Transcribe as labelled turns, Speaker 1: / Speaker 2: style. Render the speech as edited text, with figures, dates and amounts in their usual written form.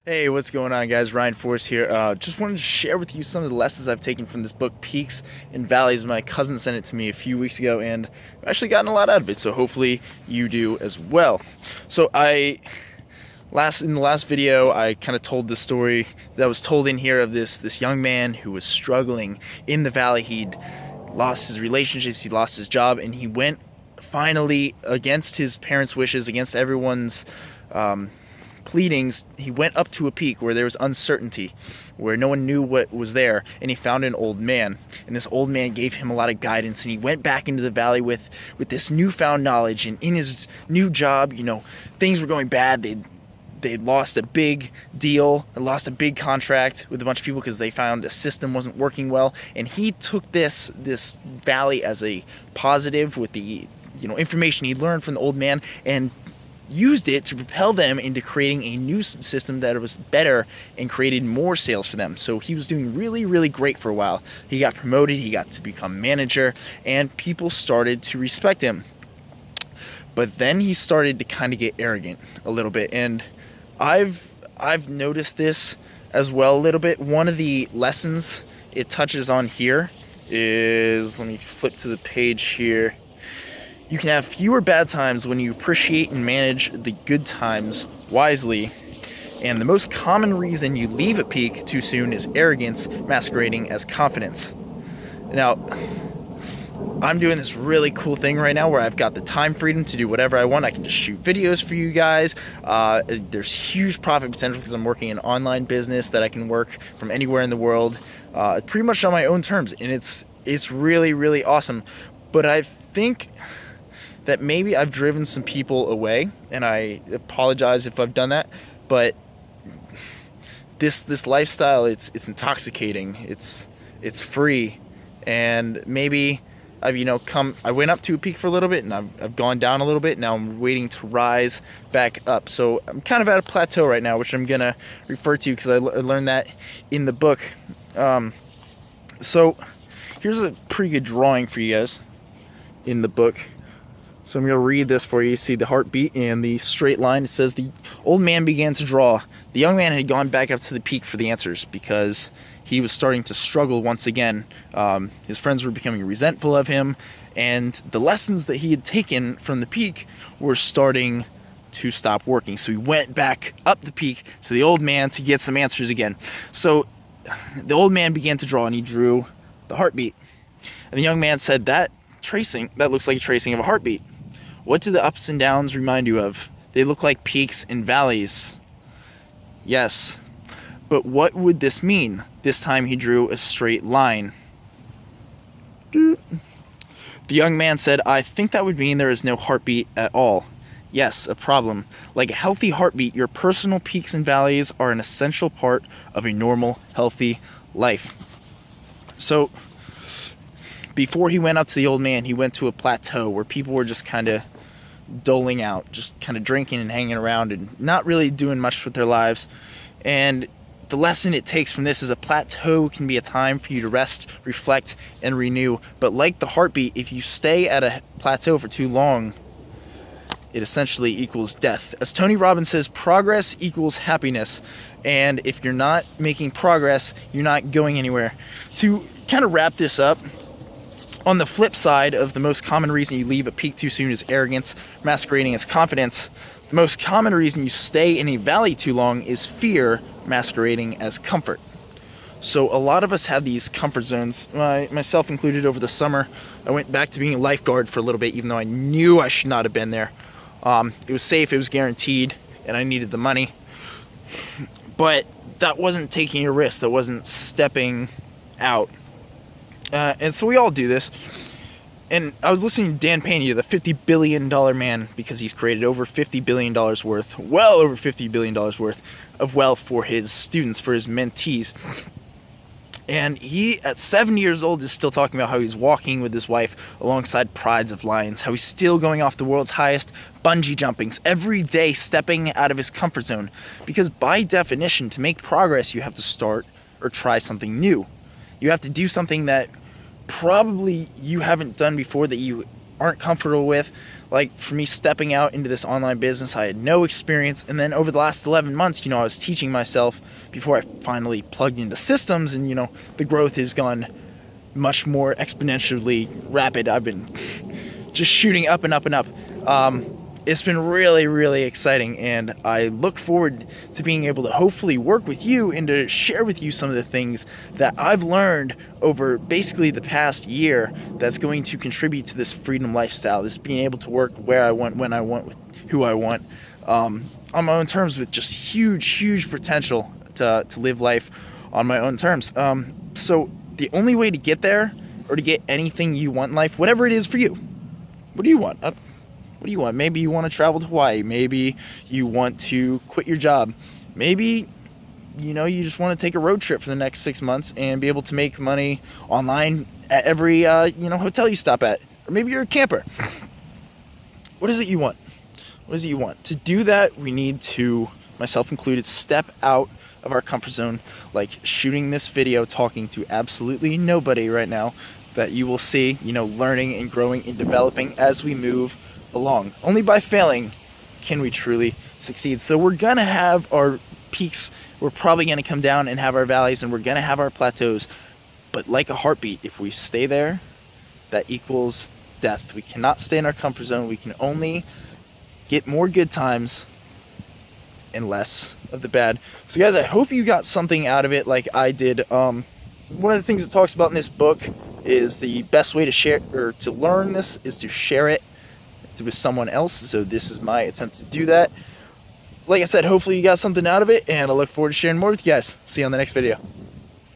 Speaker 1: Hey, what's going on, guys? Ryan Force here. Just wanted to share with you some of the lessons I've taken from this book, Peaks and Valleys. My cousin sent it to me a few weeks ago, and I've actually gotten a lot out of it, so hopefully you do as well. So in the last video, I kind of told the story that was told in here of this young man who was struggling in the valley. He'd lost his relationships, he lost his job, and he went finally, against his parents' wishes, against everyone's pleadings, he went up to a peak where there was uncertainty, where no one knew what was there, and he found an old man, and this old man gave him a lot of guidance, and he went back into the valley with this newfound knowledge. And in his new job, things were going bad. They'd lost a big deal and lost a big contract with a bunch of people because they found a system wasn't working well, and he took this valley as a positive with the information he learned from the old man, and used it to propel them into creating a new system that was better and created more sales for them. So he was doing really, really great for a while. He got promoted, he got to become manager, and people started to respect him. But then he started to kind of get arrogant a little bit, and I've noticed this as well a little bit. One of the lessons it touches on here is, let me flip to the page here. You can have fewer bad times when you appreciate and manage the good times wisely. And the most common reason you leave a peak too soon is arrogance masquerading as confidence. Now, I'm doing this really cool thing right now where I've got the time freedom to do whatever I want. I can just shoot videos for you guys. There's huge profit potential because I'm working an online business that I can work from anywhere in the world, pretty much on my own terms. And it's really, really awesome. But I think that maybe I've driven some people away, and I apologize if I've done that, but this lifestyle, it's intoxicating, it's free, and maybe I went up to a peak for a little bit, and I've gone down a little bit. Now I'm waiting to rise back up. So I'm kind of at a plateau right now, which I'm gonna refer to because I learned that in the book. So here's a pretty good drawing for you guys in the book. So I'm going to read this for you. You see the heartbeat and the straight line. It says, the old man began to draw. The young man had gone back up to the peak for the answers because he was starting to struggle once again. His friends were becoming resentful of him, and the lessons that he had taken from the peak were starting to stop working. So he went back up the peak to the old man to get some answers again. So the old man began to draw, and he drew the heartbeat. And the young man said, that looks like a tracing of a heartbeat. What do the ups and downs remind you of? They look like peaks and valleys. Yes, but what would this mean? This time he drew a straight line. The young man said, I think that would mean there is no heartbeat at all. Yes, a problem. Like a healthy heartbeat, your personal peaks and valleys are an essential part of a normal, healthy life. So before he went up to the old man, he went to a plateau where people were just kind of doling out, just kind of drinking and hanging around and not really doing much with their lives. And the lesson it takes from this is a plateau can be a time for you to rest, reflect, and renew. But like the heartbeat, if you stay at a plateau for too long, it essentially equals death. As Tony Robbins says, progress equals happiness. And if you're not making progress, you're not going anywhere. To kind of wrap this up, on the flip side of the most common reason you leave a peak too soon is arrogance masquerading as confidence, the most common reason you stay in a valley too long is fear masquerading as comfort. So a lot of us have these comfort zones, myself included. Over the summer, I went back to being a lifeguard for a little bit, even though I knew I should not have been there. It was safe, it was guaranteed, and I needed the money. But that wasn't taking a risk, that wasn't stepping out. And so we all do this. And I was listening to Dan Pena, the $50 billion man, because he's created over $50 billion worth, well over $50 billion worth of wealth for his students, for his mentees. And he, at 70 years old, is still talking about how he's walking with his wife alongside prides of lions, how he's still going off the world's highest bungee jumpings, every day stepping out of his comfort zone. Because by definition, to make progress, you have to start or try something new. You have to do something that probably you haven't done before, that you aren't comfortable with. like for me stepping out into this online business, I had no experience. And then over the last 11 months, I was teaching myself before I finally plugged into systems, and the growth has gone much more exponentially rapid. I've been just shooting up and up and up. It's been really, really exciting, and I look forward to being able to hopefully work with you and to share with you some of the things that I've learned over basically the past year that's going to contribute to this freedom lifestyle, this being able to work where I want, when I want, with who I want, on my own terms, with just huge potential to live life on my own terms. So the only way to get there, or to get anything you want in life, whatever it is for you, what do you want? What do you want? Maybe you want to travel to Hawaii. Maybe you want to quit your job. Maybe, you just want to take a road trip for the next 6 months and be able to make money online at every, hotel you stop at. Or maybe you're a camper. What is it you want? What is it you want? To do that, we need to, myself included, step out of our comfort zone, like shooting this video, talking to absolutely nobody right now, that you will see, learning and growing and developing as we move along. Only by failing can we truly succeed. So we're gonna have our peaks, we're probably gonna come down and have our valleys, and we're gonna have our plateaus, but like a heartbeat, if we stay there, that equals death. We cannot stay in our comfort zone. We can only get more good times and less of the bad. So guys, I hope you got something out of it like I did. One of the things it talks about in this book is the best way to share, or to learn this, is to share it with someone else. So this is my attempt to do that. Like I said, hopefully you got something out of it, and I look forward to sharing more with you guys. See you on the next video.